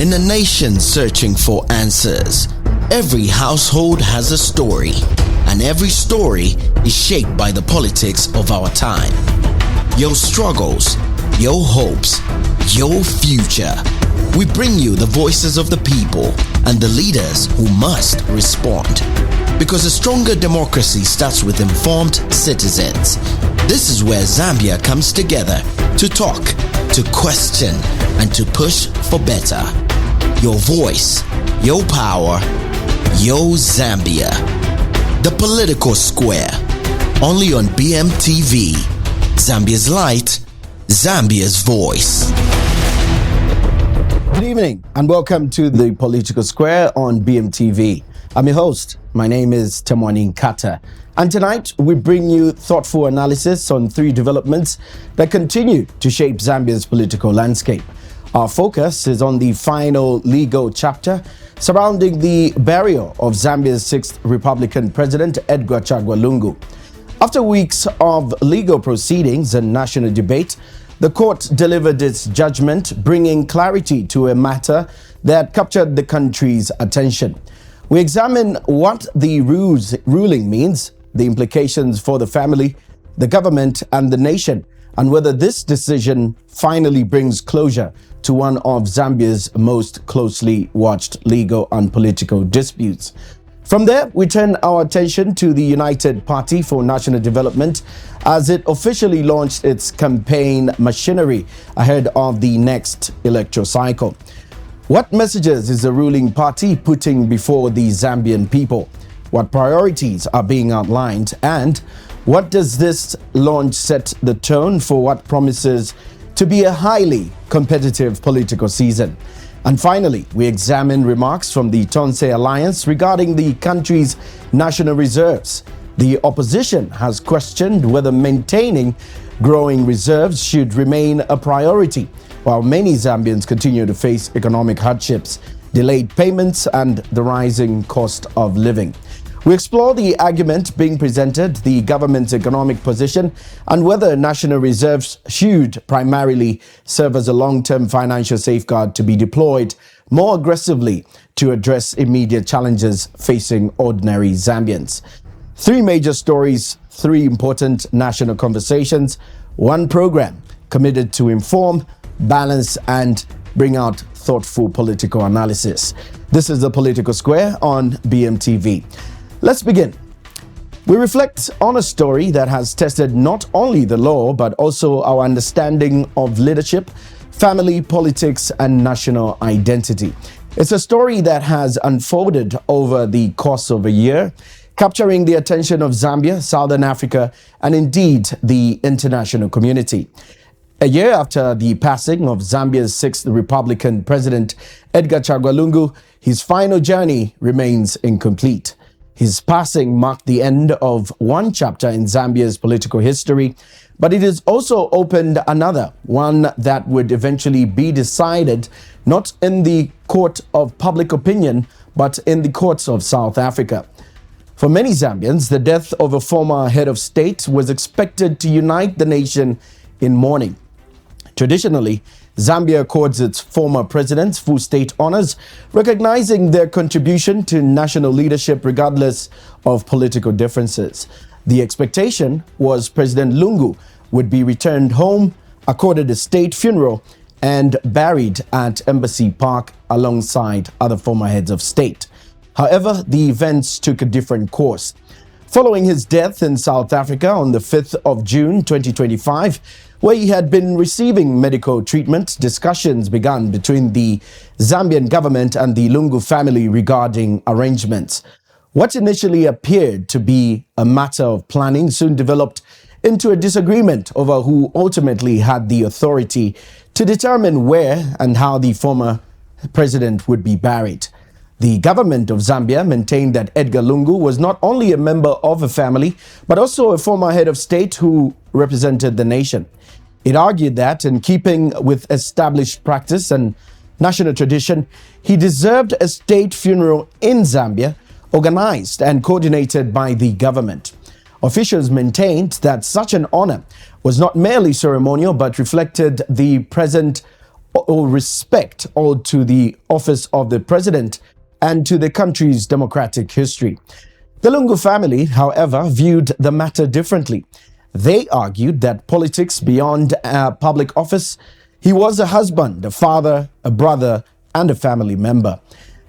In a nation searching for answers, every household has a story, and every story is shaped by the politics of our time. Your struggles, your hopes, your future. We bring you the voices of the people and the leaders who must respond. Because a stronger democracy starts with informed citizens. This is where Zambia comes together to talk, to question, and to push for better. Your voice, your power, your Zambia. The Political Square. Only on BMTV. Zambia's light, Zambia's voice. Good evening and welcome to the Political Square on BMTV. I'm your host. My name is Temwani Nkhata. And tonight we bring you thoughtful analysis on three developments that continue to shape Zambia's political landscape. Our focus is on the final legal chapter surrounding the burial of Zambia's sixth Republican President, Edgar Chagwa Lungu. After weeks of legal proceedings and national debate, the court delivered its judgment, bringing clarity to a matter that captured the country's attention. We examine what the ruling means, the implications for the family, the government, and the nation, and whether this decision finally brings closure to one of Zambia's most closely watched legal and political disputes. From there, we turn our attention to the United Party for National Development as it officially launched its campaign machinery ahead of the next electoral cycle. What messages is the ruling party putting before the Zambian people? What priorities are being outlined? And what does this launch set the tone for what promises to be a highly competitive political season? And finally, we examine remarks from the Tonse Alliance regarding the country's national reserves. The opposition has questioned whether maintaining growing reserves should remain a priority, while many Zambians continue to face economic hardships, delayed payments, and the rising cost of living. We explore the argument being presented, the government's economic position, and whether national reserves should primarily serve as a long-term financial safeguard to be deployed more aggressively to address immediate challenges facing ordinary Zambians. Three major stories, three important national conversations, one program committed to inform, balance, and bring out thoughtful political analysis. This is the Political Square on BMTV. Let's begin. We reflect on a story that has tested not only the law, but also our understanding of leadership, family, politics, and national identity. It's a story that has unfolded over the course of a year, capturing the attention of Zambia, Southern Africa, and indeed the international community. A year after the passing of Zambia's sixth Republican President, Edgar Chagwa Lungu, his final journey remains incomplete. His passing marked the end of one chapter in Zambia's political history, but it has also opened another, one that would eventually be decided not in the court of public opinion, but in the courts of South Africa. For many Zambians, the death of a former head of state was expected to unite the nation in mourning. Traditionally, Zambia accords its former presidents full state honors, recognizing their contribution to national leadership regardless of political differences. The expectation was President Lungu would be returned home, accorded a state funeral, and buried at Embassy Park alongside other former heads of state. However, the events took a different course. Following his death in South Africa on the 5th of June 2025, where he had been receiving medical treatment, discussions began between the Zambian government and the Lungu family regarding arrangements. What initially appeared to be a matter of planning soon developed into a disagreement over who ultimately had the authority to determine where and how the former president would be buried. The government of Zambia maintained that Edgar Lungu was not only a member of a family, but also a former head of state who represented the nation. It argued that, in keeping with established practice and national tradition, he deserved a state funeral in Zambia, organized and coordinated by the government. Officials maintained that such an honor was not merely ceremonial, but reflected the present or respect owed to the office of the president and to the country's democratic history. The Lungu family, however, viewed the matter differently. They argued that politics beyond public office, he was a husband, a father, a brother, and a family member.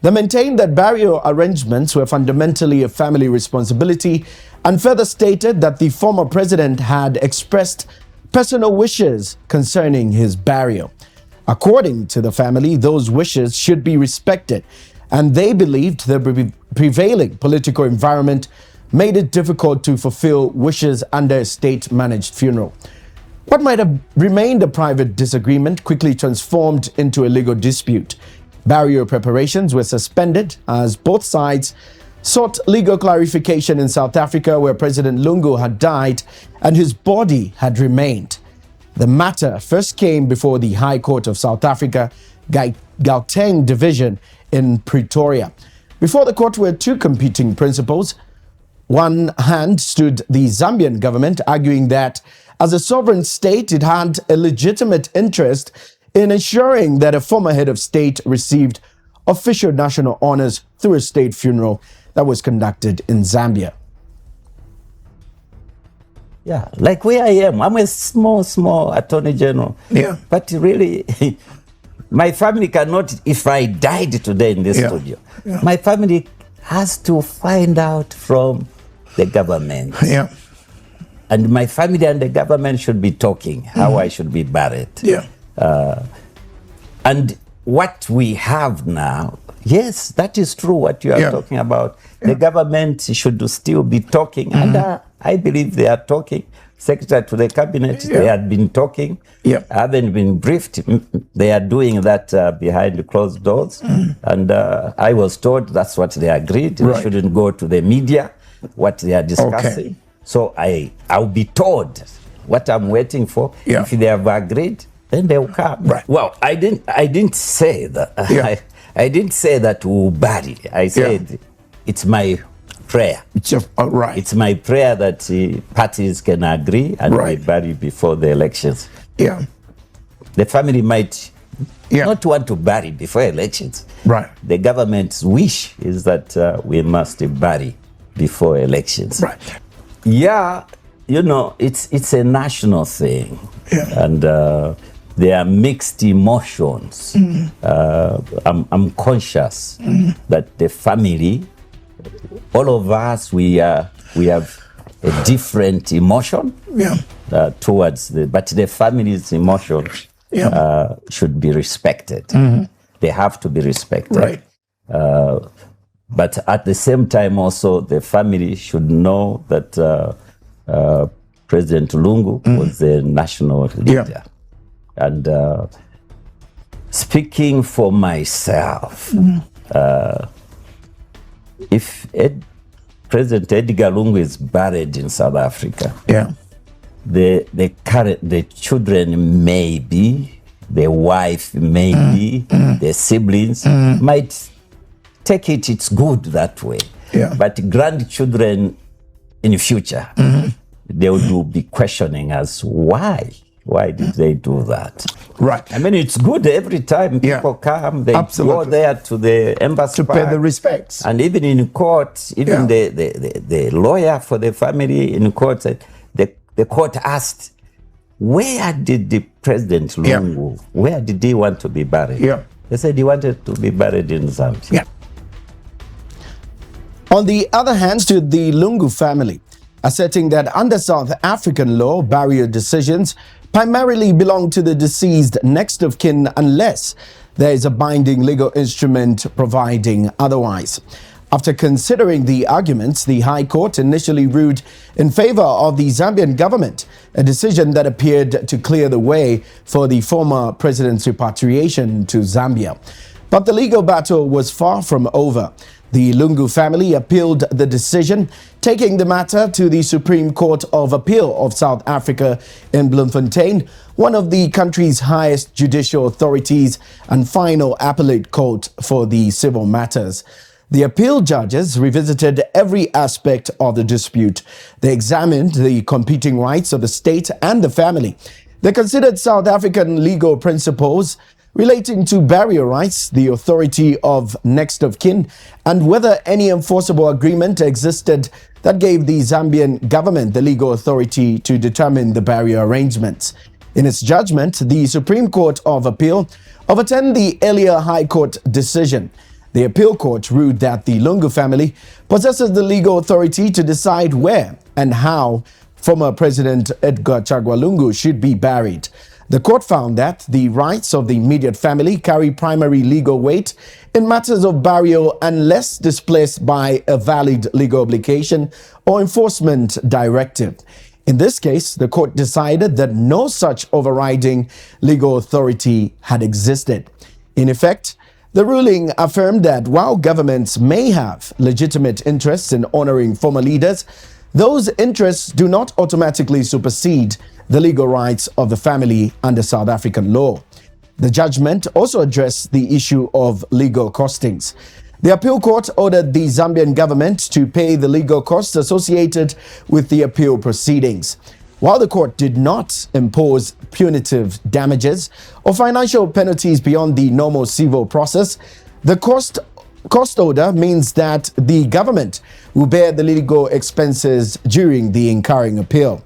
They maintained that burial arrangements were fundamentally a family responsibility and further stated that the former president had expressed personal wishes concerning his burial. According to the family, those wishes should be respected, and they believed the prevailing political environment made it difficult to fulfill wishes under a state-managed funeral. What might have remained a private disagreement quickly transformed into a legal dispute. Burial preparations were suspended as both sides sought legal clarification in South Africa, where President Lungu had died and his body had remained. The matter first came before the High Court of South Africa, Gauteng Division in Pretoria. Before the court were two competing principles. One hand stood the Zambian government, arguing that as a sovereign state, it had a legitimate interest in ensuring that a former head of state received official national honors through a state funeral that was conducted in Zambia. Yeah, like where I am, I'm a small attorney general. Yeah. But really, my family cannot, if I died today in this studio, my family has to find out from the government. Yeah. And my family and the government should be talking how I should be buried. Yeah. And what we have now, yes, that is true what you are talking about. The government should still be talking, and I believe they are talking. Secretary to the cabinet, they had been talking. Yeah. Haven't been briefed. They are doing that behind the closed doors. And I was told that's what they agreed. They shouldn't go to the media, what they are discussing. Okay. So I'll be told what I'm waiting for. Yeah. If they have agreed, then they'll come. Right. Well, I didn't say that. Yeah. I didn't say that we'll bury. I said it's my prayer. It's my prayer that parties can agree and we bury before the elections. Yeah. The family might not want to bury before elections. Right. The government's wish is that we must bury before elections. Right. Yeah, you know, it's a national thing. Yeah. And there are mixed emotions. I'm conscious that the family, all of us, we have a different emotion towards but the family's emotion should be respected. They have to be respected. Right. But at the same time also, the family should know that President Lungu was a national leader. And speaking for myself, if President Edgar Lungu is buried in South Africa, the children maybe, the wife maybe, the siblings might take it, it's good that way. But grandchildren in the future, they will be questioning us why did they do that? Right. I mean, it's good every time people come, they go there to the embassy to pay the respects. And even in court, even the lawyer for the family in court said, the court asked, where did the President Lungu, where did he want to be buried? They said he wanted to be buried in Zambia. On the other hand, stood the Lungu family, asserting that under South African law, burial decisions primarily belong to the deceased next of kin unless there is a binding legal instrument providing otherwise. After considering the arguments, the High Court initially ruled in favor of the Zambian government, a decision that appeared to clear the way for the former president's repatriation to Zambia. But the legal battle was far from over. The Lungu family appealed the decision, taking the matter to the Supreme Court of Appeal of South Africa in Bloemfontein, one of the country's highest judicial authorities and final appellate court for the civil matters. The appeal judges revisited every aspect of the dispute. They examined the competing rights of the state and the family. They considered South African legal principles relating to burial rights, the authority of next of kin, and whether any enforceable agreement existed that gave the Zambian government the legal authority to determine the burial arrangements. In its judgment, the Supreme Court of Appeal overturned the earlier High Court decision. The appeal court ruled that the Lungu family possesses the legal authority to decide where and how former President Edgar Chagwa Lungu should be buried. The court found that the rights of the immediate family carry primary legal weight in matters of burial unless displaced by a valid legal obligation or enforcement directive. In this case, the court decided that no such overriding legal authority had existed. In effect, the ruling affirmed that while governments may have legitimate interests in honoring former leaders, those interests do not automatically supersede the legal rights of the family under South African law. The judgment also addressed the issue of legal costings. The appeal court ordered the Zambian government to pay the legal costs associated with the appeal proceedings. While the court did not impose punitive damages or financial penalties beyond the normal civil process, the cost order means that the government will bear the legal expenses during the incurring appeal.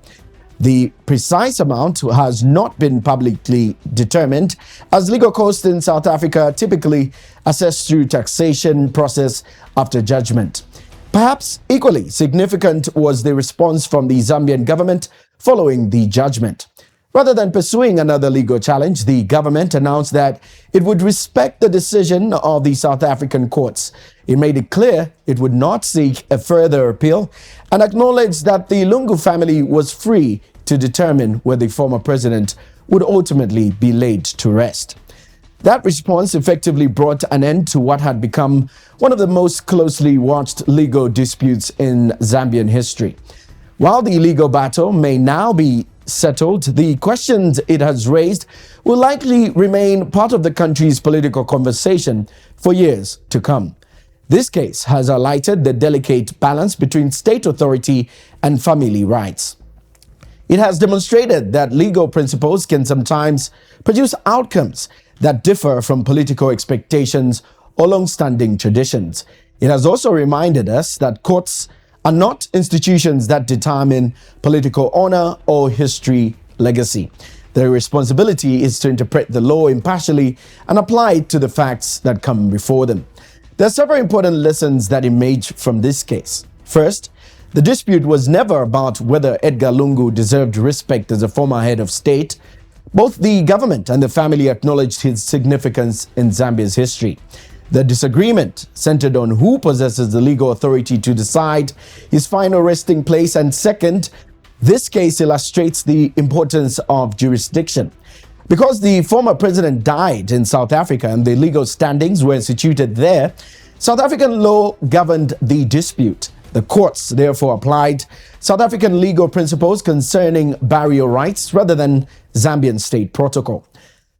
The precise amount has not been publicly determined, as legal costs in South Africa are typically assessed through taxation process after judgment. Perhaps equally significant was the response from the Zambian government following the judgment. Rather than pursuing another legal challenge, the government announced that it would respect the decision of the South African courts. It made it clear it would not seek a further appeal and acknowledged that the Lungu family was free to determine where the former president would ultimately be laid to rest. That response effectively brought an end to what had become one of the most closely watched legal disputes in Zambian history. While the legal battle may now be settled, the questions it has raised will likely remain part of the country's political conversation for years to come. This case has highlighted the delicate balance between state authority and family rights. It has demonstrated that legal principles can sometimes produce outcomes that differ from political expectations or long-standing traditions. It has also reminded us that courts are not institutions that determine political honor or history legacy. Their responsibility is to interpret the law impartially and apply it to the facts that come before them. There are several important lessons that emerge from this case. First, the dispute was never about whether Edgar Lungu deserved respect as a former head of state. Both the government and the family acknowledged his significance in Zambia's history. The disagreement centered on who possesses the legal authority to decide his final resting place, and second, this case illustrates the importance of jurisdiction. Because the former president died in South Africa and the legal standings were instituted there, South African law governed the dispute. The courts therefore applied South African legal principles concerning burial rights rather than Zambian state protocol.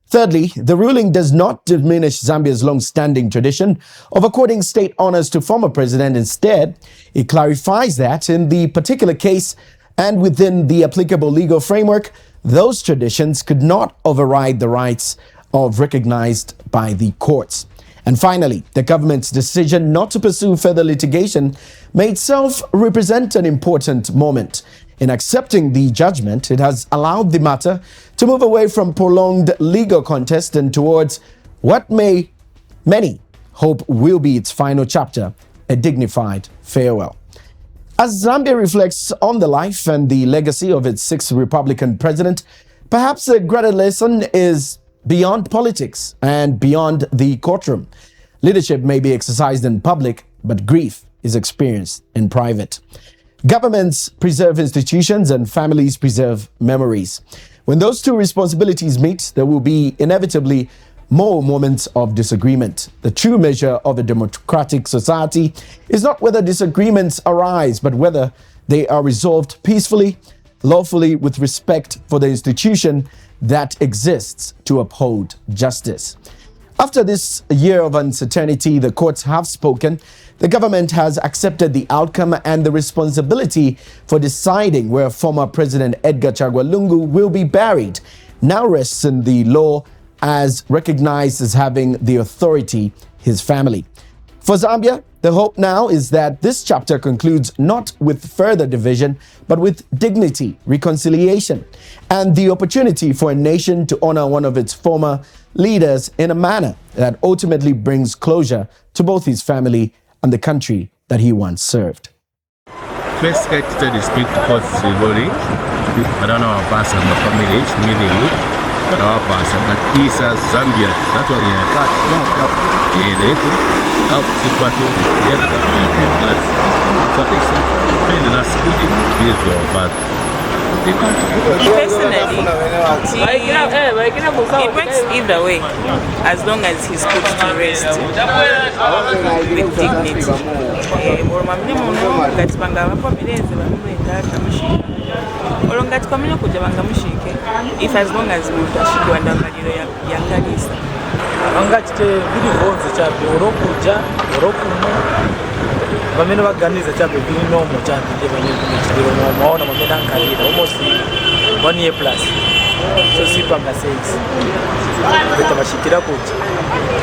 Thirdly, the ruling does not diminish Zambia's long-standing tradition of according state honors to former president. Instead, it clarifies that in the particular case and within the applicable legal framework, those traditions could not override the rights of recognized by the courts. And finally, the government's decision not to pursue further litigation may itself represent an important moment. In accepting the judgment, it has allowed the matter to move away from prolonged legal contest and towards what many hope will be its final chapter, a dignified farewell. As Zambia reflects on the life and the legacy of its sixth Republican president, perhaps a greater lesson is beyond politics and beyond the courtroom. Leadership may be exercised in public, but grief is experienced in private. Governments preserve institutions and families preserve memories. When those two responsibilities meet, there will be inevitably more moments of disagreement. The true measure of a democratic society is not whether disagreements arise, but whether they are resolved peacefully, lawfully, with respect for the institution that exists to uphold justice. After this year of uncertainty, the courts have spoken. The government has accepted the outcome, and the responsibility for deciding where former President Edgar Chagwa Lungu will be buried now rests in the law as recognized as having the authority, his family. For Zambia, the hope now is that this chapter concludes not with further division, but with dignity, reconciliation, and the opportunity for a nation to honor one of its former leaders in a manner that ultimately brings closure to both his family and the country that he once served. First, I to speak to court Silvoli. I don't know our pastor, my family, meaning our pastor, but he says Zambia. That's what he had. Yeah, they help to what you get. So they said, really, that's good. Here's your father. Personally, it works either way, as long as he's put to rest with dignity. If as long as bamene baganiza chabe bino mu chabe je bamene maona mamena nkalira almost 1 year plus so sipanga says beta bashikira kuti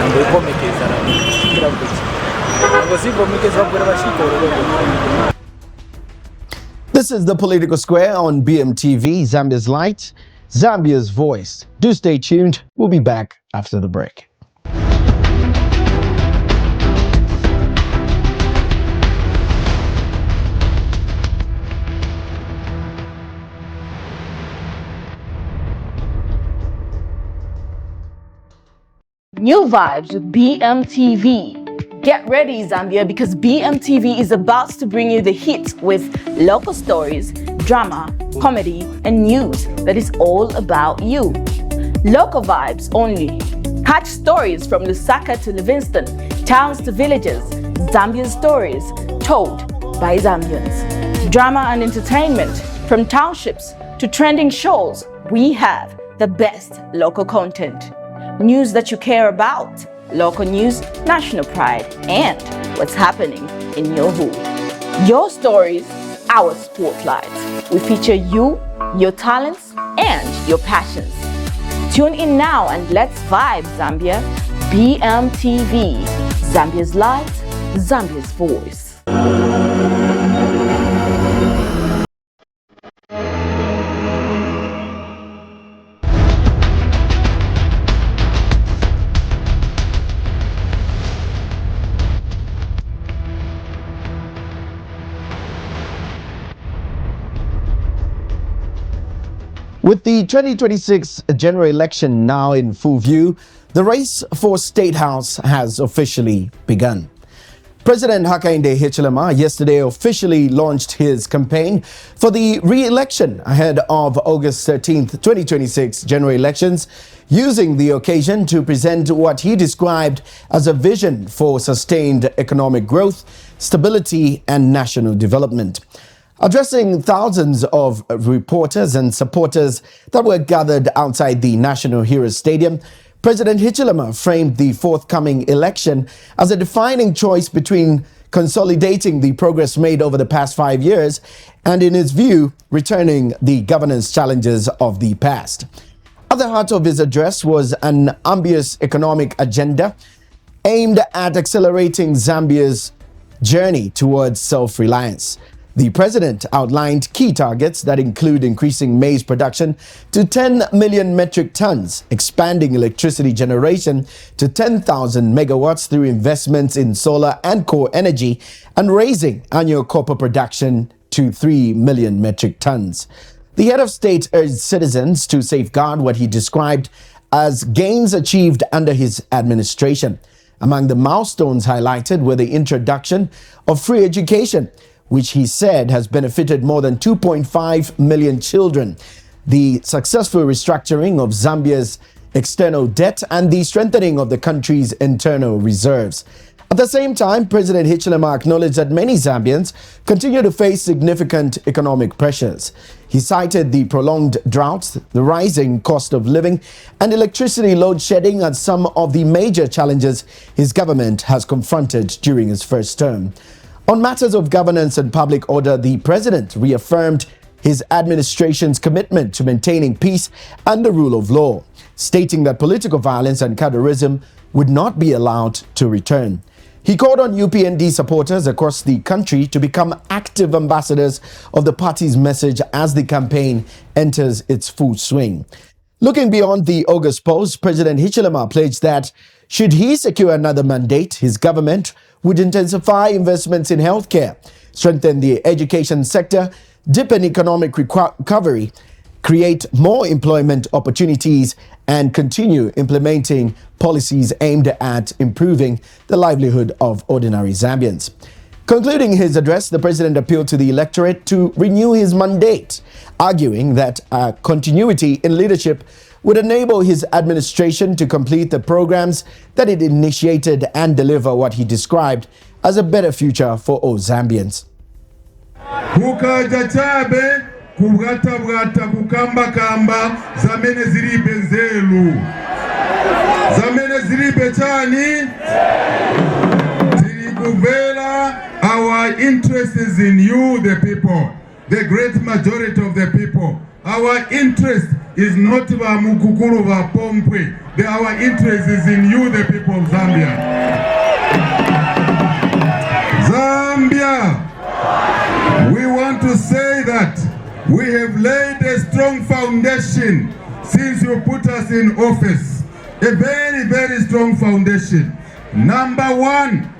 ngo ikomekeza na bashikira kuti ngo sipomekeza bora bashikoro. This is the Political Square on BMTV, Zambia's Light, Zambia's Voice. Do stay tuned. We'll be back after the break. New vibes with BMTV. Get ready, Zambia, because BMTV is about to bring you the hits with local stories, drama, comedy, and news that is all about you. Local vibes only. Catch stories from Lusaka to Livingston, towns to villages, Zambian stories told by Zambians. Drama and entertainment, from townships to trending shows, we have the best local content. News that you care about, local news, national pride, and what's happening in your hood. Your stories, our spotlight. We feature you, your talents, and your passions. Tune in now and let's vibe, Zambia. BMTV, Zambia's Light, Zambia's Voice. With the 2026 general election now in full view, the race for State House has officially begun. President Hakainde Hichilema yesterday officially launched his campaign for the re-election ahead of August 13th, 2026 general elections, using the occasion to present what he described as a vision for sustained economic growth, stability, and national development. Addressing thousands of reporters and supporters that were gathered outside the National Heroes Stadium, President Hichilema framed the forthcoming election as a defining choice between consolidating the progress made over the past 5 years and, in his view, returning the governance challenges of the past. At the heart of his address was an ambitious economic agenda aimed at accelerating Zambia's journey towards self-reliance. The president outlined key targets that include increasing maize production to 10 million metric tons, expanding electricity generation to 10,000 megawatts through investments in solar and core energy, and raising annual copper production to 3 million metric tons. The head of state urged citizens to safeguard what he described as gains achieved under his administration. Among the milestones highlighted were the introduction of free education, which he said has benefited more than 2.5 million children, the successful restructuring of Zambia's external debt, and the strengthening of the country's internal reserves. At the same time, President Hichilema acknowledged that many Zambians continue to face significant economic pressures. He cited the prolonged droughts, the rising cost of living, and electricity load shedding as some of the major challenges his government has confronted during his first term. On matters of governance and public order, the president reaffirmed his administration's commitment to maintaining peace and the rule of law. stating that political violence and terrorism would not be allowed to return. He called on UPND supporters across the country to become active ambassadors of the party's message as the campaign enters its full swing. Looking beyond the August polls, President Hichilema pledged that should he secure another mandate, his government would intensify investments in healthcare, strengthen the education sector, deepen economic recovery, create more employment opportunities, and continue implementing policies aimed at improving the livelihood of ordinary Zambians. Concluding his address, the president appealed to the electorate to renew his mandate, arguing that continuity in leadership would enable his administration to complete the programs that it initiated and deliver what he described as a better future for all Zambians. Kubwata kukamba zamene ziribe nzelu zamene ziribe chani tirikuvela. Our interest is in you, the people, the great majority of the people. Our interest is not va mukukuru va pompwe. Our interest is in you, the people of Zambia. Zambia, we want to say that we have laid a strong foundation since you put us in office. A very, very strong foundation. Number one,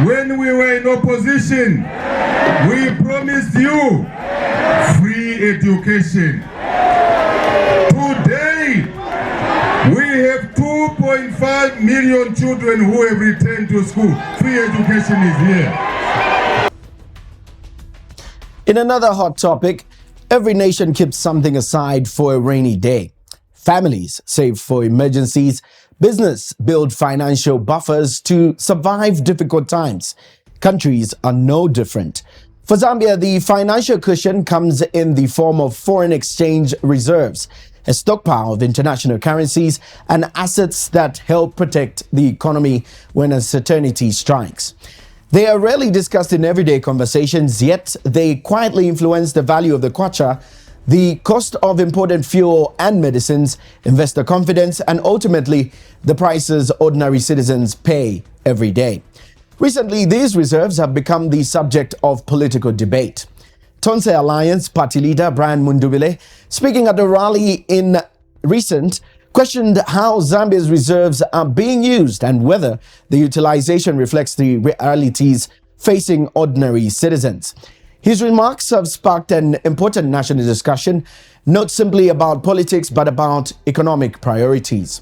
when we were in opposition, we promised you free education. Today, we have 2.5 million children who have returned to school. Free education is here. In another hot topic, every nation keeps something aside for a rainy day. Families save for emergencies. Business build financial buffers to survive difficult times. Countries are no different. For Zambia, the financial cushion comes in the form of foreign exchange reserves, a stockpile of international currencies and assets that help protect the economy when uncertainty strikes. They are rarely discussed in everyday conversations, yet they quietly influence the value of the kwacha, the cost of imported fuel and medicines, investor confidence, and ultimately the prices ordinary citizens pay every day. Recently, these reserves have become the subject of political debate. Tonse Alliance party leader Brian Mundubile, speaking at a rally in recent, questioned how Zambia's reserves are being used and whether the utilization reflects the realities facing ordinary citizens. His remarks have sparked an important national discussion, not simply about politics, but about economic priorities.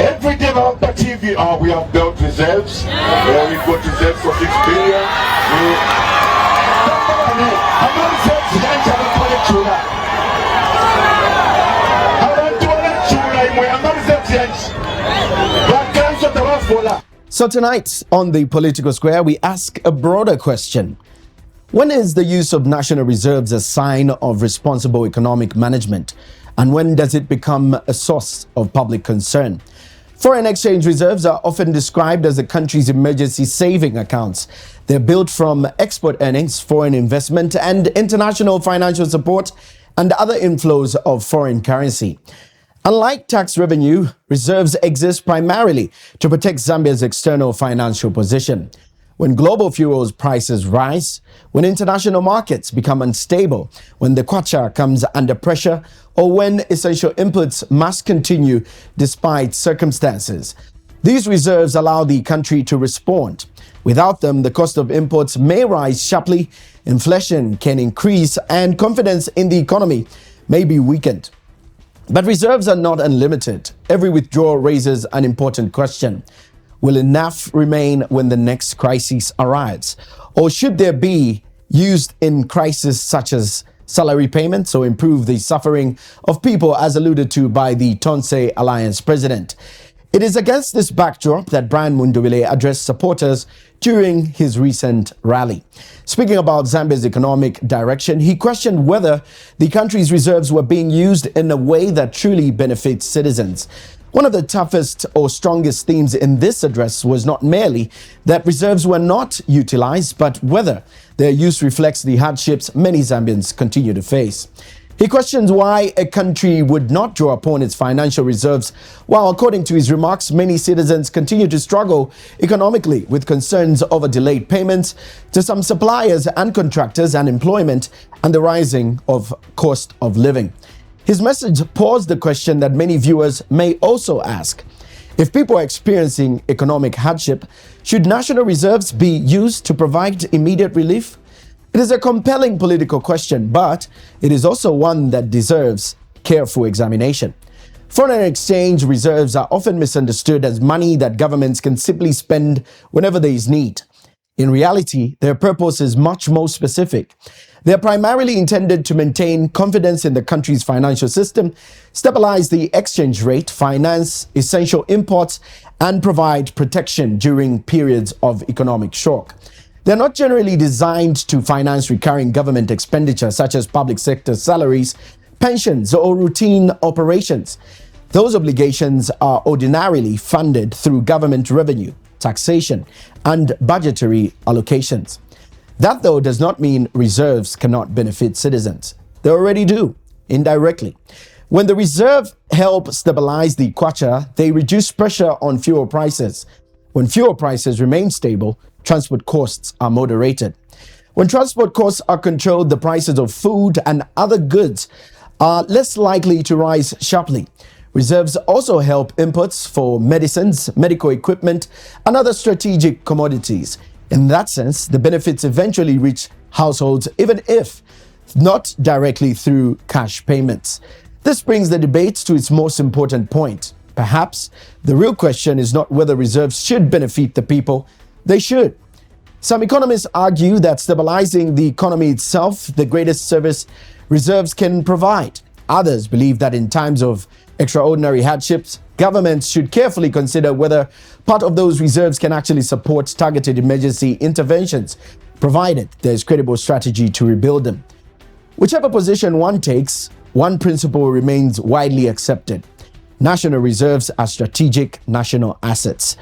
Every developer TV, we have built reserves. We've got reserves for 6 billion. So tonight on the Political Square, we ask a broader question. When is the use of national reserves a sign of responsible economic management? And when does it become a source of public concern? Foreign exchange reserves are often described as the country's emergency saving accounts. They're built from export earnings, foreign investment, and international financial support, and other inflows of foreign currency. Unlike tax revenue, reserves exist primarily to protect Zambia's external financial position. When global fuels prices rise, when international markets become unstable, when the kwacha comes under pressure, or when essential inputs must continue despite circumstances, these reserves allow the country to respond. Without them, the cost of imports may rise sharply, inflation can increase, and confidence in the economy may be weakened. But reserves are not unlimited. Every withdrawal raises an important question. Will enough remain when the next crisis arrives? Or should there be used in crises such as salary payments or improve the suffering of people, as alluded to by the Tonse Alliance president? It is against this backdrop that Brian Mundubile addressed supporters during his recent rally. Speaking about Zambia's economic direction, he questioned whether the country's reserves were being used in a way that truly benefits citizens. One of the toughest or strongest themes in this address was not merely that reserves were not utilized, but whether their use reflects the hardships many Zambians continue to face. He questions why a country would not draw upon its financial reserves, while, according to his remarks, many citizens continue to struggle economically with concerns over delayed payments to some suppliers and contractors, unemployment, and the rising of cost of living. His message posed the question that many viewers may also ask. If people are experiencing economic hardship, should national reserves be used to provide immediate relief? It is a compelling political question, but it is also one that deserves careful examination. Foreign exchange reserves are often misunderstood as money that governments can simply spend whenever there is need. In reality, their purpose is much more specific. They are primarily intended to maintain confidence in the country's financial system, stabilize the exchange rate, finance essential imports, and provide protection during periods of economic shock. They're not generally designed to finance recurring government expenditure such as public sector salaries, pensions, or routine operations. Those obligations are ordinarily funded through government revenue, taxation, and budgetary allocations. That, though, does not mean reserves cannot benefit citizens. They already do, indirectly. When the reserve help stabilize the kwacha, they reduce pressure on fuel prices. When fuel prices remain stable, transport costs are moderated. When transport costs are controlled, the prices of food and other goods are less likely to rise sharply. Reserves also help inputs for medicines, medical equipment, and other strategic commodities. In that sense, the benefits eventually reach households, even if not directly through cash payments. This brings the debate to its most important point. Perhaps the real question is not whether reserves should benefit the people. They should. Some economists argue that stabilizing the economy itself, the greatest service reserves can provide. Others believe that in times of extraordinary hardships, governments should carefully consider whether part of those reserves can actually support targeted emergency interventions, provided there is credible strategy to rebuild them. Whichever position one takes, one principle remains widely accepted. National reserves are strategic national assets.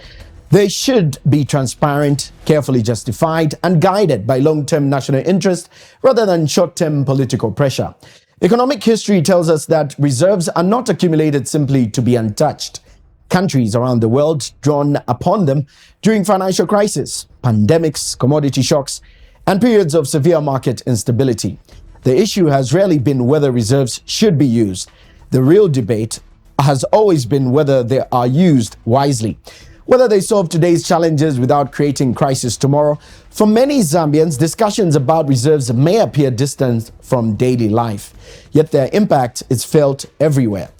They should be transparent, carefully justified, and guided by long-term national interest rather than short-term political pressure. Economic history tells us that reserves are not accumulated simply to be untouched. Countries around the world drawn upon them during financial crises, pandemics, commodity shocks, and periods of severe market instability. The issue has rarely been whether reserves should be used. The real debate has always been whether they are used wisely, whether they solve today's challenges without creating crisis tomorrow. For many Zambians, discussions about reserves may appear distant from daily life, yet their impact is felt everywhere.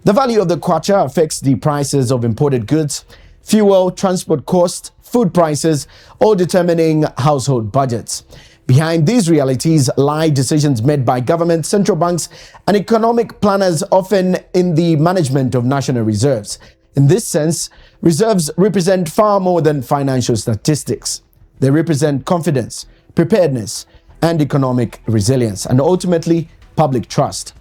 The value of the kwacha affects the prices of imported goods, fuel, transport costs, food prices, all determining household budgets. Behind these realities lie decisions made by government, central banks, and economic planners, often in the management of national reserves. In this sense, reserves represent far more than financial statistics. They represent confidence, preparedness, and economic resilience, and ultimately, public trust.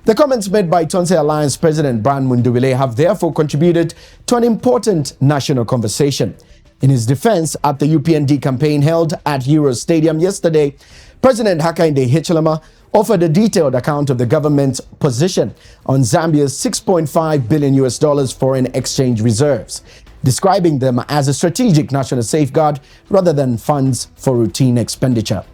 The comments made by Tonse Alliance President Brian Munduwile have therefore contributed to an important national conversation. In his defense at the UPND campaign held at Euro Stadium yesterday, President Hakainde Hichilema offered a detailed account of the government's position on Zambia's $6.5 billion foreign exchange reserves, describing them as a strategic national safeguard rather than funds for routine expenditure.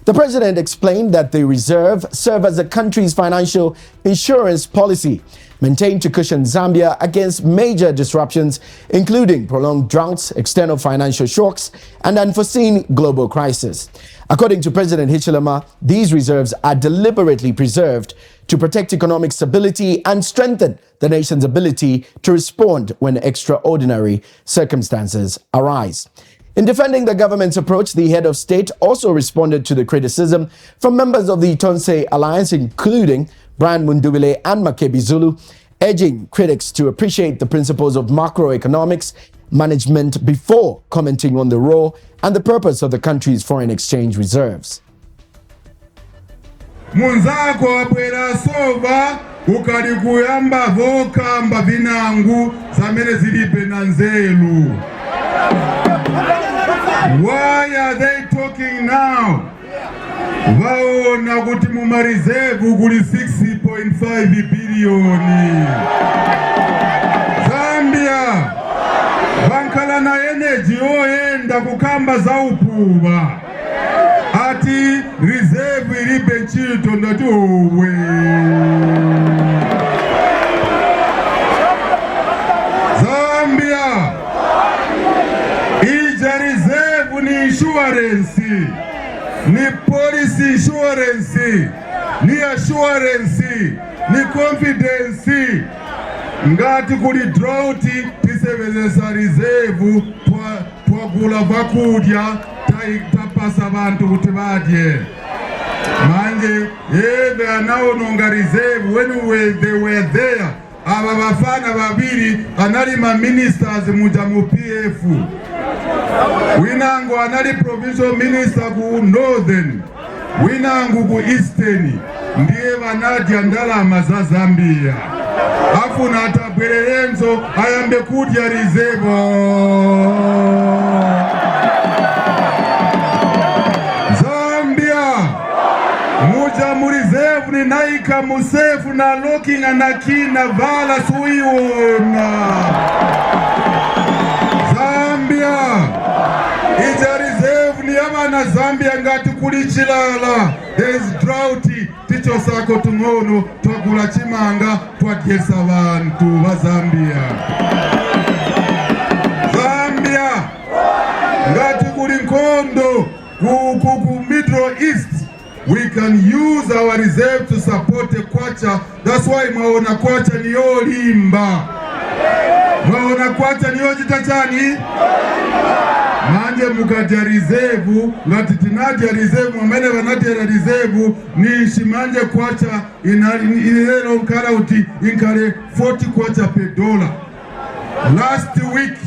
The president explained that the reserve serves as the country's financial insurance policy, maintained to cushion Zambia against major disruptions, including prolonged droughts, external financial shocks, and unforeseen global crisis. According to President Hichilema, these reserves are deliberately preserved to protect economic stability and strengthen the nation's ability to respond when extraordinary circumstances arise. In defending the government's approach, the head of state also responded to the criticism from members of the Tonse Alliance, including Brian Munduwile and Makebi Zulu, urging critics to appreciate the principles of macroeconomics management before commenting on the role and the purpose of the country's foreign exchange reserves. Munzako apera sova ukali kuyamba vokamba vinangu zamene zilibe na nzelu. Why are they talking now? Vaona kuti mumarizevu kuli 6.5 bilioni. Zambia vankala na energy oenda kukamba za upuva ati reserve ilibe nchito ndati owe. Zambia ija reserve ni insurance, ni policy insurance, ni assurance, ni confidence. Ngati kuli drought tisebenzesa reserve twagula vakudya tapasa abantu kuti badye. Manje they are now nonga reserve. When they were there, aba bafana babiri analima ministers muja mu PF. Winangu anali provincial minister ku northern, winangu ku eastern. Ndiye vanadya ndalama za Zambia. Afuna atabwererenzo ayambe kudya reserve. Zambia muja mu reserve ni naika musefu na looking anakina vala suiwona. Zambia ija reserve ni abana Zambia ngati kulichilala. There is drought, ticho sako tungono twagula chimanga twadyesa bantu ba Zambia. Zambia ngati kuli nkondo ku Middle East, we can use our reserve to support the kwacha. That's why mwaona kwacha ni yolimba, mwaona kwacha ni yojitachani. Manje mukadya reserve ngati tinadya reserve mwamene vanadya reserve ni shimanje kwacha inalelo nkala uti inkale 40 kwacha per dollar. Last week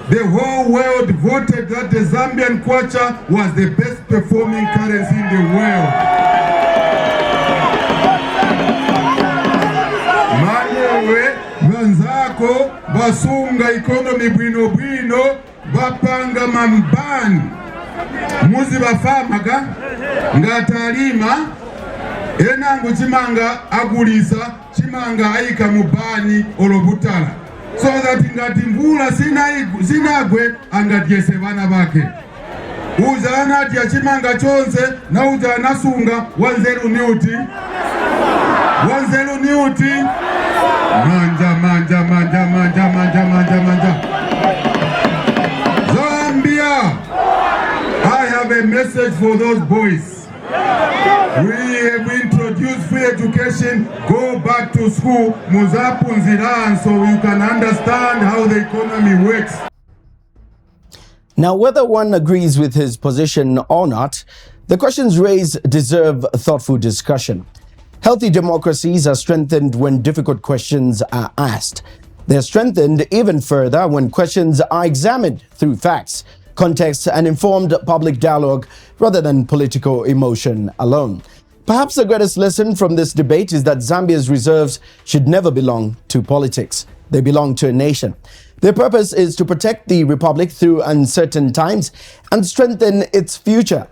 the whole world voted that the Zambian kwacha was the best performing currency in the world. Mayewe vanzako vasunga economy bwino bwino vapanga mambani muzi vafamaga ngatalima enangu chimanga agulisa chimanga aika mubani olobutala, so that ngati mvula sinagwe angadyese vana vake. Uza anadya chimanga chonse na uza anasunga wanzeru niuti manja manja manja manja manja manja manja. Zambia, I have a message for those boys. We have introduced free education. Go back to school, muzapunziran, so you can understand how the economy works. Now, whether one agrees with his position or not, the questions raised deserve thoughtful discussion. Healthy democracies are strengthened when difficult questions are asked. They're strengthened even further when questions are examined through facts, context, and informed public dialogue rather than political emotion alone. Perhaps the greatest lesson from this debate is that Zambia's reserves should never belong to politics. They belong to a nation. Their purpose is to protect the republic through uncertain times and strengthen its future.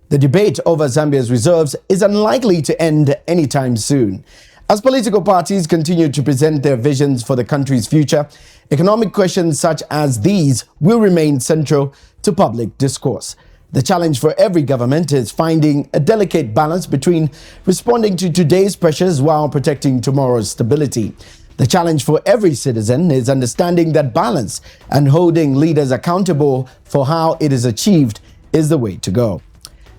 The debate over Zambia's reserves is unlikely to end anytime soon. As political parties continue to present their visions for the country's future, economic questions such as these will remain central to public discourse. The challenge for every government is finding a delicate balance between responding to today's pressures while protecting tomorrow's stability. The challenge for every citizen is understanding that balance and holding leaders accountable for how it is achieved is the way to go.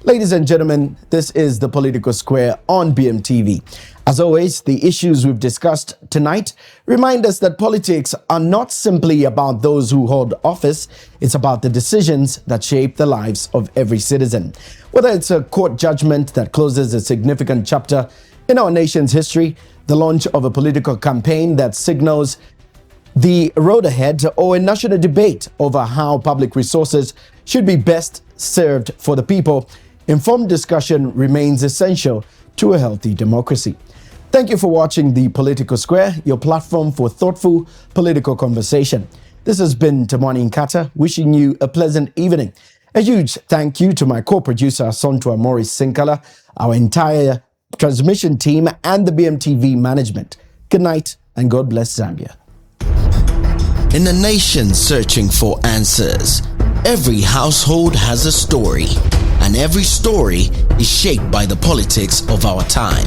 Ladies and gentlemen, this is The Political Square on BMTV. As always, the issues we've discussed tonight remind us that politics are not simply about those who hold office. It's about the decisions that shape the lives of every citizen. Whether it's a court judgment that closes a significant chapter in our nation's history, the launch of a political campaign that signals the road ahead, or a national debate over how public resources should be best served for the people, informed discussion remains essential to a healthy democracy. Thank you for watching The Political Square, your platform for thoughtful political conversation. This has been Temwani Nkhata, wishing you a pleasant evening. A huge thank you to my co-producer, Sontua Morris Sinkala, our entire transmission team, and the BMTV management. Good night, and God bless Zambia. In a nation searching for answers, every household has a story, and every story is shaped by the politics of our time.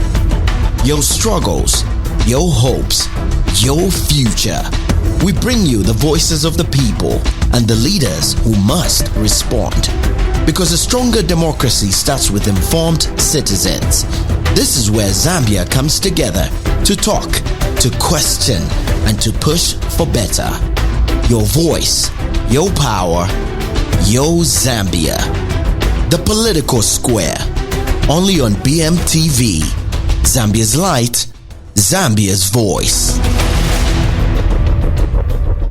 Your struggles, your hopes, your future. We bring you the voices of the people and the leaders who must respond. Because a stronger democracy starts with informed citizens. This is where Zambia comes together to talk, to question, and to push for better. Your voice, your power, your Zambia. The Political Square. Only on BMTV. Zambia's light, Zambia's voice.